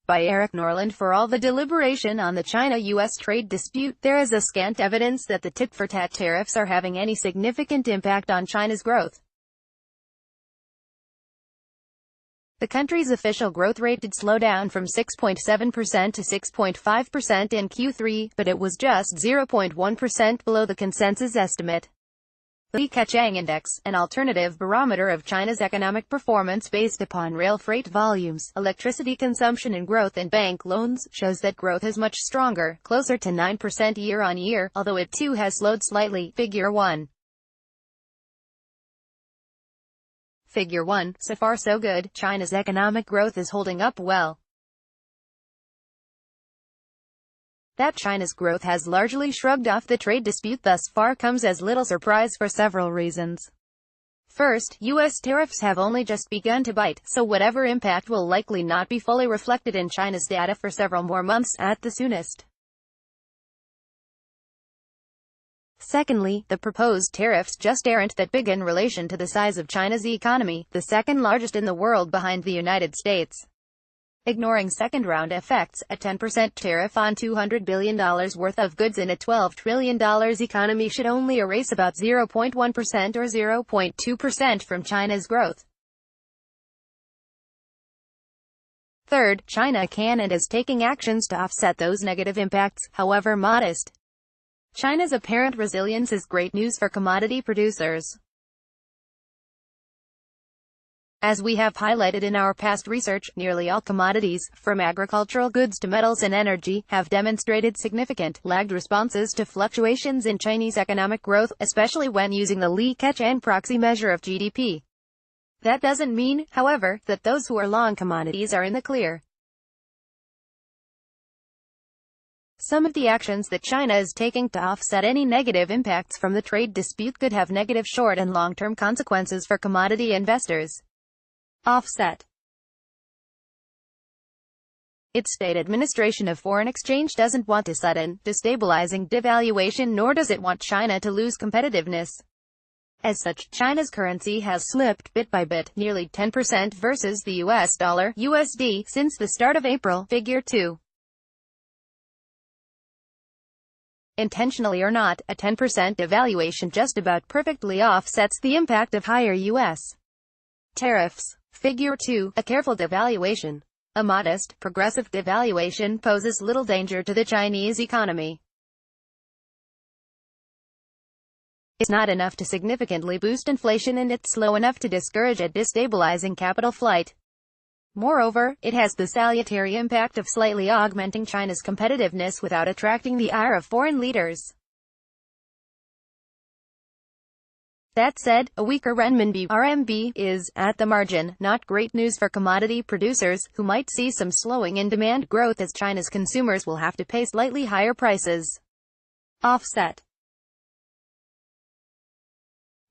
By Erik Norland For all the deliberation on the China-U.S. trade dispute, there is a scant evidence that the tit-for-tat tariffs are having any significant impact on China's growth. The country's official growth rate did slow down from 6.7% to 6.5% in Q3, but it was just 0.1% below the consensus estimate. The Li Keqiang Index, an alternative barometer of China's economic performance based upon rail freight volumes, electricity consumption and growth in bank loans, shows that growth is much stronger, closer to 9% year-on-year, although it too has slowed slightly. Figure 1. Figure 1. So far so good. China's economic growth is holding up well. That China's growth has largely shrugged off the trade dispute thus far comes as little surprise for several reasons. First, U.S. tariffs have only just begun to bite, so whatever impact will likely not be fully reflected in China's data for several more months at the soonest. Secondly, the proposed tariffs just aren't that big in relation to the size of China's economy, the second largest in the world behind the United States. Ignoring second-round effects, a 10% tariff on $200 billion worth of goods in a $12 trillion economy should only erase about 0.1% or 0.2% from China's growth. Third, China can and is taking actions to offset those negative impacts, however modest. China's apparent resilience is great news for commodity producers. As we have highlighted in our past research, nearly all commodities, from agricultural goods to metals and energy, have demonstrated significant, lagged responses to fluctuations in Chinese economic growth, especially when using the Li Keqiang proxy measure of GDP. That doesn't mean, however, that those who are long commodities are in the clear. Some of the actions that China is taking to offset any negative impacts from the trade dispute could have negative short- and long-term consequences for commodity investors. Offset. Its State Administration of Foreign Exchange doesn't want a sudden, destabilizing devaluation, nor does it want China to lose competitiveness. As such, China's currency has slipped bit by bit, nearly 10% versus the US dollar (USD) since the start of April. Figure 2. Intentionally or not, a 10% devaluation just about perfectly offsets the impact of higher U.S. tariffs. Figure 2. A careful devaluation. A modest, progressive devaluation poses little danger to the Chinese economy. It's not enough to significantly boost inflation, and it's slow enough to discourage a destabilizing capital flight. Moreover, it has the salutary impact of slightly augmenting China's competitiveness without attracting the ire of foreign leaders. That said, a weaker renminbi (RMB) is, at the margin, not great news for commodity producers, who might see some slowing in demand growth as China's consumers will have to pay slightly higher prices. Offset.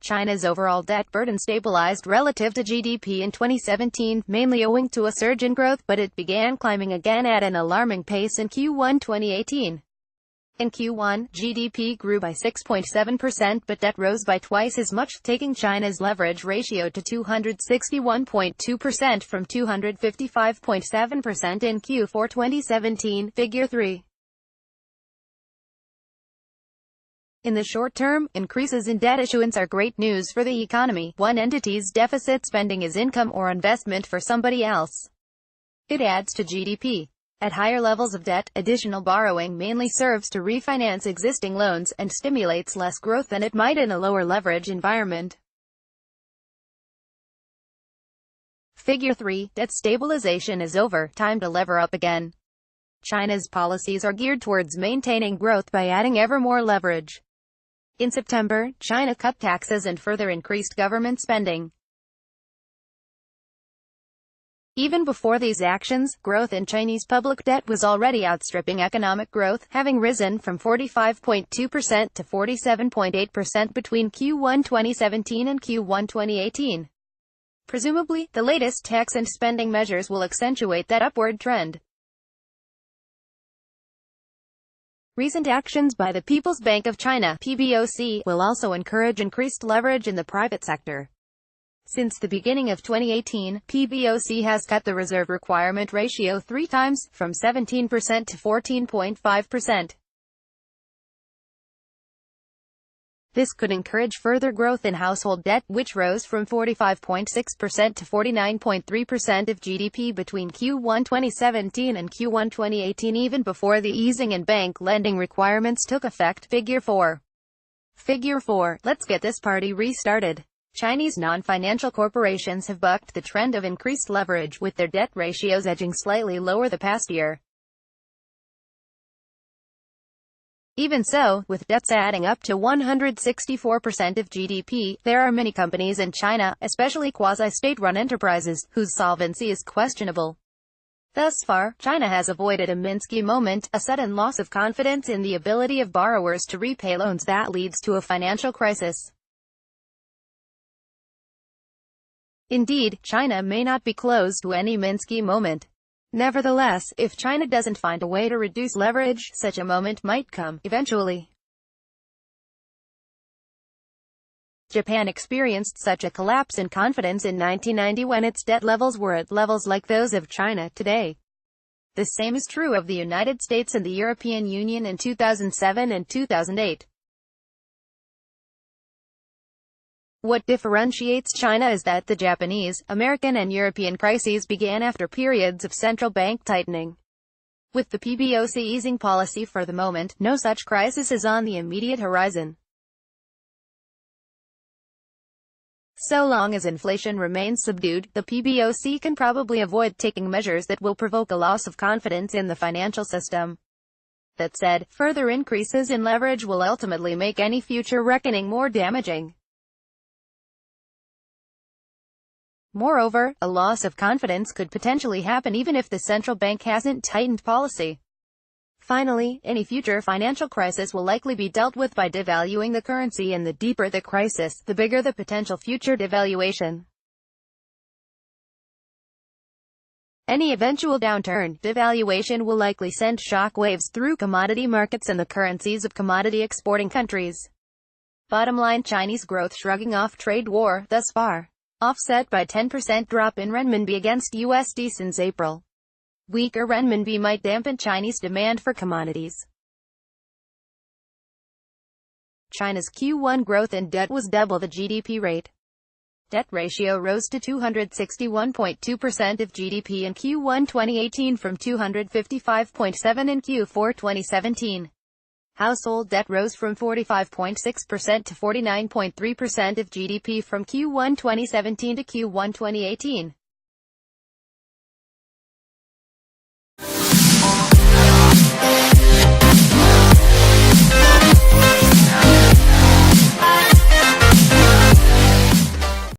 China's overall debt burden stabilized relative to GDP in 2017, mainly owing to a surge in growth, but it began climbing again at an alarming pace in Q1 2018. In Q1, GDP grew by 6.7%, but debt rose by twice as much, taking China's leverage ratio to 261.2% from 255.7% in Q4 2017. Figure 3. In the short term, increases in debt issuance are great news for the economy. One entity's deficit spending is income or investment for somebody else. It adds to GDP. At higher levels of debt, additional borrowing mainly serves to refinance existing loans, and stimulates less growth than it might in a lower leverage environment. Figure 3. Debt stabilization is over. Time to lever up again. China's policies are geared towards maintaining growth by adding ever more leverage. In September, China cut taxes and further increased government spending. Even before these actions, growth in Chinese public debt was already outstripping economic growth, having risen from 45.2% to 47.8% between Q1 2017 and Q1 2018. Presumably, the latest tax and spending measures will accentuate that upward trend. Recent actions by the People's Bank of China (PBOC) will also encourage increased leverage in the private sector. Since the beginning of 2018, PBOC has cut the reserve requirement ratio 3 times, from 17% to 14.5%. This could encourage further growth in household debt, which rose from 45.6% to 49.3% of GDP between Q1 2017 and Q1 2018, even before the easing in bank lending requirements took effect. Figure 4. Figure 4. Let's get this party restarted. Chinese non-financial corporations have bucked the trend of increased leverage, with their debt ratios edging slightly lower the past year. Even so, with debts adding up to 164% of GDP, there are many companies in China, especially quasi-state-run enterprises, whose solvency is questionable. Thus far, China has avoided a Minsky moment, a sudden loss of confidence in the ability of borrowers to repay loans that leads to a financial crisis. Indeed, China may not be close to any Minsky moment. Nevertheless, if China doesn't find a way to reduce leverage, such a moment might come, eventually. Japan experienced such a collapse in confidence in 1990 when its debt levels were at levels like those of China today. The same is true of the United States and the European Union in 2007 and 2008. What differentiates China is that the Japanese, American and European crises began after periods of central bank tightening. With the PBOC easing policy for the moment, no such crisis is on the immediate horizon. So long as inflation remains subdued, the PBOC can probably avoid taking measures that will provoke a loss of confidence in the financial system. That said, further increases in leverage will ultimately make any future reckoning more damaging. Moreover, a loss of confidence could potentially happen even if the central bank hasn't tightened policy. Finally, any future financial crisis will likely be dealt with by devaluing the currency, and the deeper the crisis, the bigger the potential future devaluation. Any eventual downturn, devaluation will likely send shock waves through commodity markets and the currencies of commodity exporting countries. Bottom line, Chinese growth shrugging off trade war, thus far. Offset by 10% drop in renminbi against USD since April. Weaker renminbi might dampen Chinese demand for commodities. China's Q1 growth in debt was double the GDP rate. Debt ratio rose to 261.2% of GDP in Q1 2018 from 255.7% in Q4 2017. Household debt rose from 45.6% to 49.3% of GDP from Q1 2017 to Q1 2018.